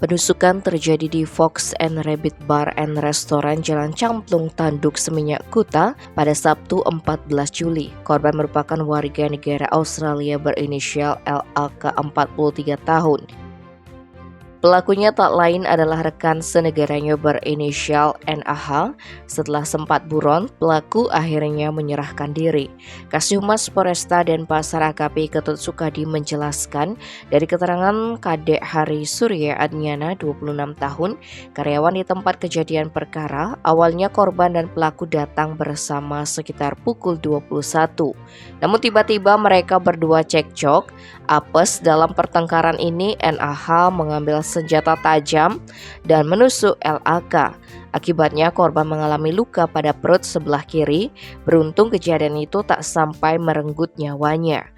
Penusukan terjadi di Fox and Rabbit Bar and Restaurant Jalan Camplung Tanduk Seminyak Kuta pada Sabtu 14 Juli. Korban merupakan warga negara Australia berinisial LAK 43 tahun. Pelakunya tak lain adalah rekan senegaranya berinisial NAH. Setelah sempat buron, pelaku akhirnya menyerahkan diri. Kasihhumas Polresta Denpasar AKP Ketut Sukadi menjelaskan dari keterangan Kadek Hari Surya Adnyana 26 tahun, karyawan di tempat kejadian perkara, awalnya korban dan pelaku datang bersama sekitar pukul 21. Namun tiba-tiba mereka berdua cekcok. Apes dalam pertengkaran ini NAH mengambil senjata tajam dan menusuk LAK. Akibatnya korban mengalami luka pada perut sebelah kiri. Beruntung kejadian itu tak sampai merenggut nyawanya.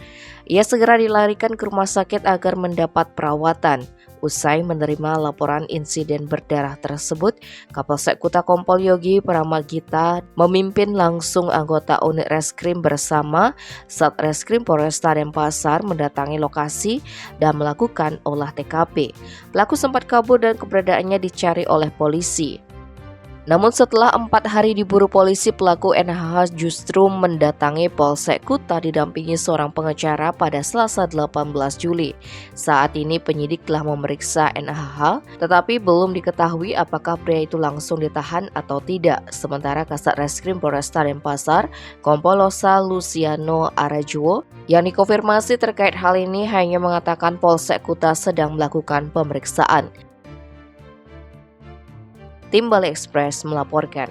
Ia segera dilarikan ke rumah sakit agar mendapat perawatan. Usai menerima laporan insiden berdarah tersebut, Kapolsek Kuta Kompol Yogi Pramagita memimpin langsung anggota unit reskrim bersama Satreskrim Polresta Denpasar mendatangi lokasi dan melakukan olah TKP. Pelaku sempat kabur dan keberadaannya dicari oleh polisi. Namun setelah 4 hari diburu polisi, pelaku NAH justru mendatangi Polsek Kuta didampingi seorang pengacara pada Selasa 18 Juli. Saat ini penyidik telah memeriksa NAH, tetapi belum diketahui apakah pria itu langsung ditahan atau tidak. Sementara Kasat Reskrim Polresta Denpasar, Kompolosa Luciano Arajuwo, yang dikonfirmasi terkait hal ini hanya mengatakan Polsek Kuta sedang melakukan pemeriksaan. Tim Bali Express melaporkan.